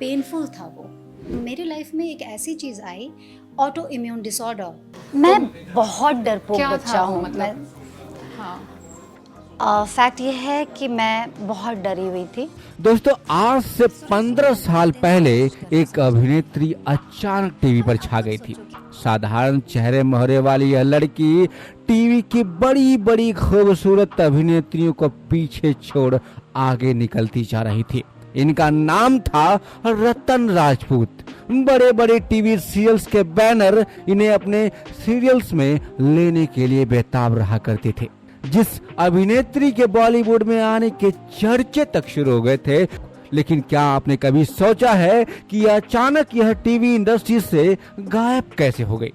Painful था वो। मेरी लाइफ में एक ऐसी चीज़ आई, ऑटो इम्यून डिसऑर्डर। मैं बहुत डरपोक क्या बच्चा था वो, हूँ। मतलब? हाँ, फैक्ट ये है कि मैं बहुत डरी हुई थी। दोस्तों, आज से 15 साल पहले एक अभिनेत्री अचानक टीवी पर छा गई थी। साधारण चेहरे मोहरे वाली यह लड़की टीवी की बड़ी बड़ी खूबसूरत अभिनेत्रियों को पीछे छोड़ आगे निकलती जा रही थी। इनका नाम था रतन राजपूत। बड़े बड़े टीवी सीरियल्स के बैनर इन्हें अपने सीरियल्स में लेने के लिए बेताब रहा करते थे। जिस अभिनेत्री के बॉलीवुड में आने के चर्चे तक शुरू हो गए थे, लेकिन क्या आपने कभी सोचा है कि अचानक यह टीवी इंडस्ट्री से गायब कैसे हो गई?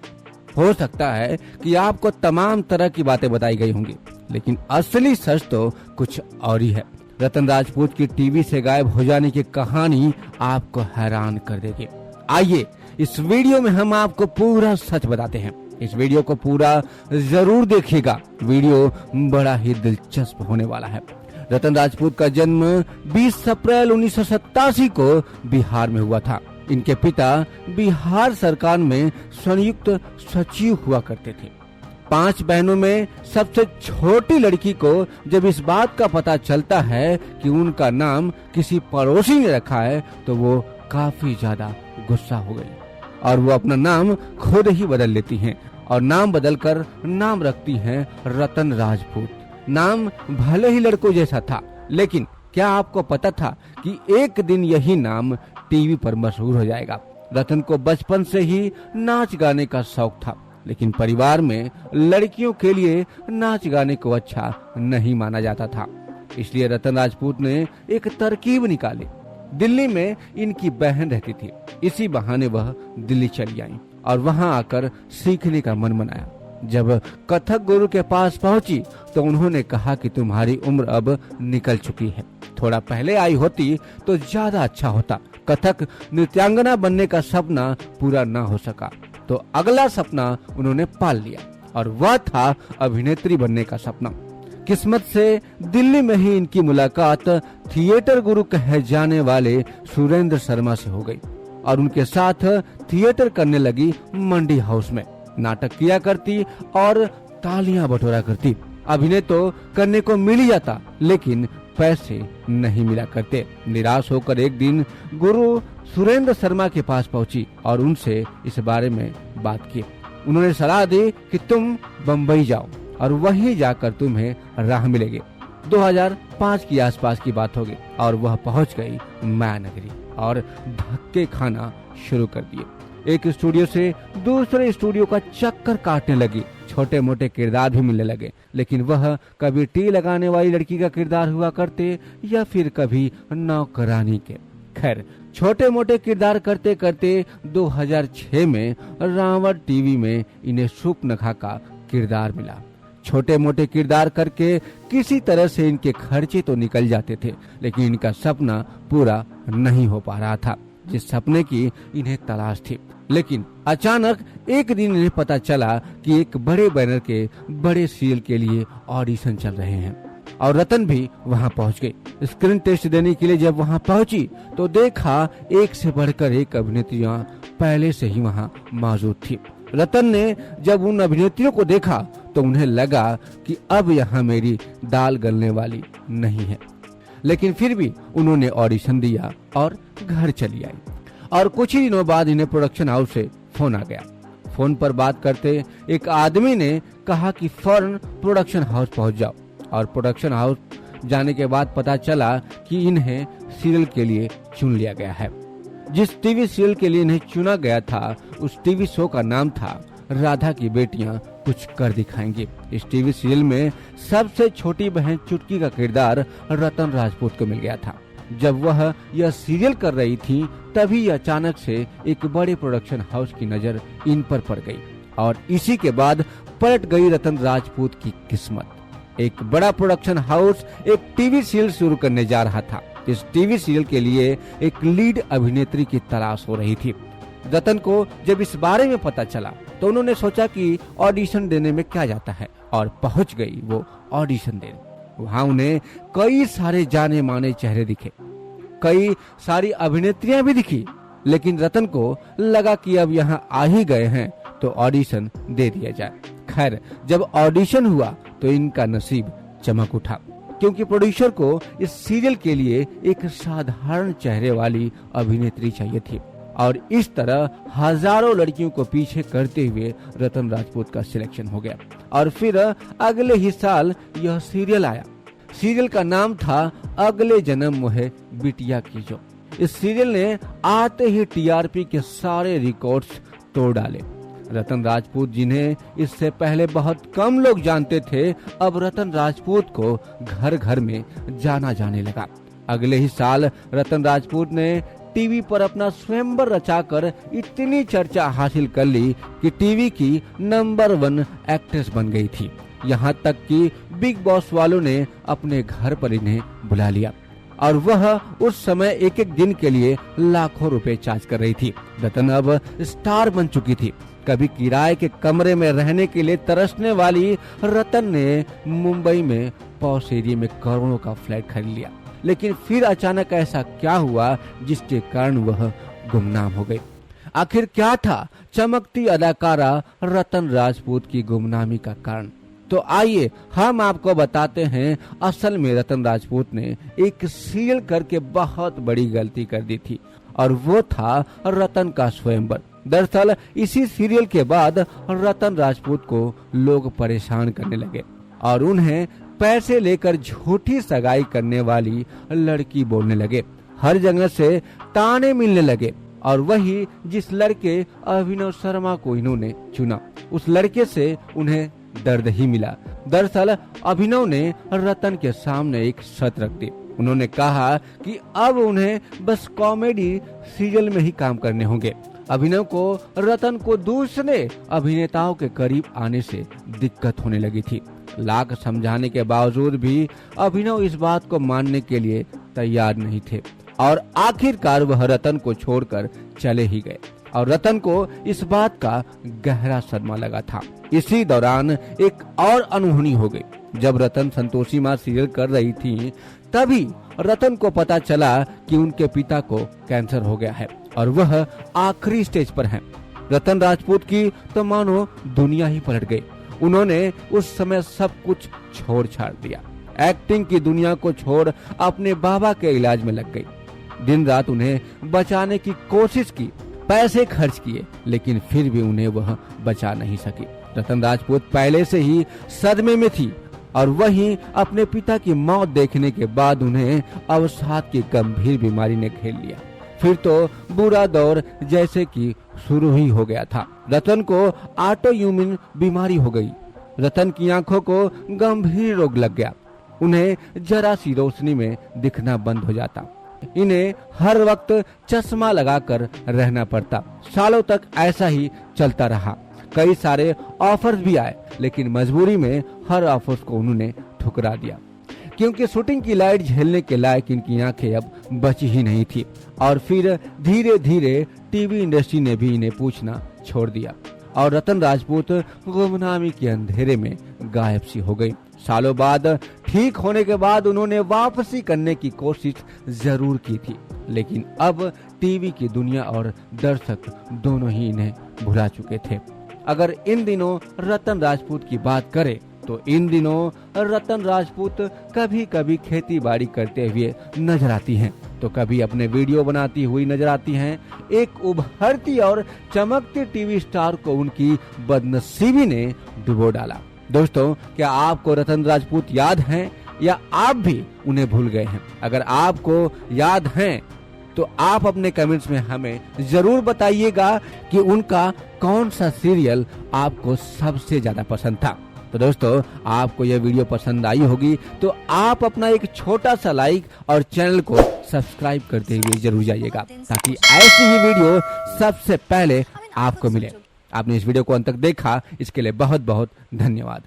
हो सकता है कि आपको तमाम तरह की बातें बताई गई होंगी, लेकिन असली सच तो कुछ और ही है। रतन राजपूत की टीवी से गायब हो जाने की कहानी आपको हैरान कर देगी। आइए इस वीडियो में हम आपको पूरा सच बताते हैं। इस वीडियो को पूरा जरूर देखिएगा, वीडियो बड़ा ही दिलचस्प होने वाला है। रतन राजपूत का जन्म 20 अप्रैल 1987 को बिहार में हुआ था। इनके पिता बिहार सरकार में संयुक्त सचिव हुआ करते थे। 5 बहनों में सबसे छोटी लड़की को जब इस बात का पता चलता है कि उनका नाम किसी पड़ोसी ने रखा है, तो वो काफी ज्यादा गुस्सा हो गई और वो अपना नाम खुद ही बदल लेती हैं और नाम बदलकर नाम रखती हैं रतन राजपूत। नाम भले ही लड़कों जैसा था, लेकिन क्या आपको पता था कि एक दिन यही नाम टीवी पर मशहूर हो जाएगा? रतन को बचपन से ही नाच गाने का शौक था, लेकिन परिवार में लड़कियों के लिए नाच गाने को अच्छा नहीं माना जाता था। इसलिए रतन राजपूत ने एक तरकीब निकाली। दिल्ली में इनकी बहन रहती थी। इसी बहाने वह दिल्ली चली आई और वहां आकर सीखने का मन बनाया। जब कथक गुरु के पास पहुंची तो उन्होंने कहा कि तुम्हारी उम्र अब निकल चुकी है, थोड़ा पहले आई होती तो ज्यादा अच्छा होता। कथक नृत्यांगना बनने का सपना पूरा ना हो सका, तो अगला सपना उन्होंने पाल लिया और वह था अभिनेत्री बनने का सपना। किस्मत से दिल्ली में ही इनकी मुलाकात थिएटर गुरु कहे जाने वाले सुरेंद्र शर्मा से हो गई और उनके साथ थिएटर करने लगी। मंडी हाउस में नाटक किया करती और तालियां बटोरा करती। अभिनय तो करने को मिल ही जाता, लेकिन पैसे नहीं मिला करते। निराश होकर एक दिन गुरु सुरेंद्र शर्मा के पास पहुंची और उनसे इस बारे में बात की। उन्होंने सलाह दी कि तुम बम्बई जाओ और वहीं जाकर तुम्हें राह मिलेगी। 2005 की आसपास की बात होगी और वह पहुंच गई मायानगरी और धक्के खाना शुरू कर दिए। एक स्टूडियो से दूसरे स्टूडियो का चक्कर काटने लगी। छोटे मोटे किरदार भी मिलने लगे, लेकिन वह कभी टी लगाने वाली लड़की का किरदार हुआ करते या फिर कभी नौकरानी के। खैर, छोटे मोटे किरदार करते करते 2006 में रावण टीवी में इन्हें शूर्पणखा का किरदार मिला। छोटे मोटे किरदार करके किसी तरह से इनके खर्चे तो निकल जाते थे, लेकिन इनका सपना पूरा नहीं हो पा रहा था जिस सपने की इन्हें तलाश थी। लेकिन अचानक एक दिन इन्हें पता चला कि एक बड़े बैनर के बड़े सीरियल के लिए ऑडिशन चल रहे हैं और रतन भी वहां पहुंच गई। स्क्रीन टेस्ट देने के लिए जब वहां पहुंची तो देखा एक से बढ़कर एक अभिनेत्रियां पहले से ही वहां मौजूद थी। रतन ने जब उन अभिनेत्रियों को देखा तो उन्हें लगा कि अब यहाँ मेरी दाल गलने वाली नहीं है, लेकिन फिर भी उन्होंने ऑडिशन दिया और घर चली आई। और कुछ ही दिनों बाद इन्हें प्रोडक्शन हाउस से फोन आ गया। फोन पर बात करते एक आदमी ने कहा कि फौरन प्रोडक्शन हाउस पहुंच जाओ। और प्रोडक्शन हाउस जाने के बाद पता चला कि इन्हें सीरियल के लिए चुन लिया गया है। जिस टीवी सीरियल के लिए इन्हें चुना गया था, उस टीवी शो का नाम था राधा की बेटियां कुछ कर दिखाएंगी। इस टीवी सीरियल में सबसे छोटी बहन चुटकी का किरदार रतन राजपूत को मिल गया था। जब वह यह सीरियल कर रही थी, तभी अचानक से एक बड़े प्रोडक्शन हाउस की नजर इन पर पड़ गई और इसी के बाद पलट गई रतन राजपूत की किस्मत। एक बड़ा प्रोडक्शन हाउस एक टीवी सीरियल शुरू करने जा रहा था। इस टीवी सीरियल के लिए एक लीड अभिनेत्री की तलाश हो रही थी। रतन को जब इस बारे में पता चला तो उन्होंने सोचा कि ऑडिशन देने में क्या जाता है और पहुंच गई वो ऑडिशन देने। वहां उन्हें कई सारे जाने माने चेहरे दिखे। कई सारी अभिनेत्रियां भी दिखी, लेकिन रतन को लगा कि अब यहाँ आ ही गए हैं तो ऑडिशन दे दिया जाए। खैर, जब ऑडिशन हुआ तो इनका नसीब चमक उठा, क्योंकि प्रोड्यूसर को इस सीरियल के लिए एक साधारण चेहरे वाली अभिनेत्री चाहिए थी और इस तरह हजारों लड़कियों को पीछे करते हुए रतन राजपूत का सिलेक्शन हो गया। और फिर अगले ही साल यह सीरियल आया। सीरियल का नाम था अगले जन्म मोहे बिटिया कीजो। इस सीरियल ने आते ही टीआरपी के सारे रिकॉर्ड्स तोड़ डाले। रतन राजपूत, जिन्हें इससे पहले बहुत कम लोग जानते थे, अब रतन राजपूत को घर घर में जाना जाने लगा। अगले ही साल रतन राजपूत ने टीवी पर अपना स्वयंवर रचाकर इतनी चर्चा हासिल कर ली कि टीवी की नंबर 1 एक्ट्रेस बन गई थी। यहाँ तक कि बिग बॉस वालों ने अपने घर पर इन्हें बुला लिया और वह उस समय एक एक दिन के लिए लाखों रुपए चार्ज कर रही थी। रतन अब स्टार बन चुकी थी। कभी किराए के कमरे में रहने के लिए तरसने वाली रतन ने मुंबई में पॉश एरिया में करोड़ों का फ्लैट खरीद लिया। लेकिन फिर अचानक ऐसा क्या हुआ जिसके कारण वह गुमनाम हो गई? आखिर क्या था चमकती अदाकारा रतन राजपूत की गुमनामी का कारण? तो आइए हम आपको बताते हैं। असल में रतन राजपूत ने एक सीरियल करके बहुत बड़ी गलती कर दी थी और वो था रतन का स्वयंवर। दरअसल इसी सीरियल के बाद रतन राजपूत को लोग परेशान करने लगे और उन्हें पैसे लेकर झूठी सगाई करने वाली लड़की बोलने लगे। हर जगह से ताने मिलने लगे और वही जिस लड़के अभिनव शर्मा को इन्होंने चुना, उस लड़के से उन्हें दर्द ही मिला। दरअसल अभिनव ने रतन के सामने एक शर्त रख दी। उन्होंने कहा कि अब उन्हें बस कॉमेडी सीरियल में ही काम करने होंगे। अभिनव को रतन को दूसरे अभिनेताओं के करीब आने से दिक्कत होने लगी थी। लाख समझाने के बावजूद भी अभिनव इस बात को मानने के लिए तैयार नहीं थे और आखिरकार वह रतन को छोड़कर चले ही गए और रतन को इस बात का गहरा सदमा लगा था। इसी दौरान एक और अनहोनी हो गई। जब रतन संतोषी माँ सीरियल कर रही थी, तभी रतन को पता चला कि उनके पिता को कैंसर हो गया है और वह आखिरी स्टेज पर हैं। रतन राजपूत की तो मानो दुनिया ही पलट गई। उन्होंने उस समय सब कुछ छोड़ छाड़ दिया। एक्टिंग की दुनिया को छोड़ अपने बाबा के इलाज में लग गई। दिन रात उन्हें बचाने की कोशिश की, पैसे खर्च किए, लेकिन फिर भी उन्हें वह बचा नहीं सकी। रतन राजपूत पहले से ही सदमे में थी और वहीं अपने पिता की मौत देखने के बाद उन्हें अवसाद की गंभीर बीमारी ने घेर लिया। फिर तो बुरा दौर जैसे कि शुरू ही हो गया था। रतन को ऑटो इम्यून बीमारी हो गई। रतन की आंखों को गंभीर रोग लग गया। उन्हें जरा सी रोशनी में दिखना बंद हो जाता। इन्हें हर वक्त चश्मा लगाकर रहना पड़ता। सालों तक ऐसा ही चलता रहा। कई सारे ऑफर्स भी आए, लेकिन मजबूरी में हर ऑफर्स को उन्होंने ठुकरा दिया, क्योंकि शूटिंग की लाइट झेलने के लायक इनकी आंखें अब बची ही नहीं थी। और फिर धीरे धीरे टीवी इंडस्ट्री ने भी इन्हें पूछना छोड़ दिया और रतन राजपूत गुमनामी के अंधेरे में गायब सी हो गई। सालों बाद ठीक होने के बाद उन्होंने वापसी करने की कोशिश जरूर की थी, लेकिन अब टीवी की दुनिया और दर्शक दोनों ही इन्हें भुला चुके थे। अगर इन दिनों रतन राजपूत की बात करें तो इन दिनों रतन राजपूत कभी कभी खेती बाड़ी करते हुए नजर आती हैं, तो कभी अपने वीडियो बनाती हुई नजर आती हैं। एक उभरती और चमकती टीवी स्टार को उनकी बदनसीबी ने डुबो डाला। दोस्तों, क्या आपको रतन राजपूत याद हैं या आप भी उन्हें भूल गए हैं? अगर आपको याद हैं तो आप अपने कमेंट्स में हमें जरूर बताइएगा कि उनका कौन सा सीरियल आपको सबसे ज्यादा पसंद था। तो दोस्तों, आपको यह वीडियो पसंद आई होगी तो आप अपना एक छोटा सा लाइक और चैनल को सब्सक्राइब करते हुए जरूर जाइएगा, ताकि ऐसी ही वीडियो सबसे पहले आपको मिले। आपने इस वीडियो को अंत तक देखा, इसके लिए बहुत बहुत धन्यवाद।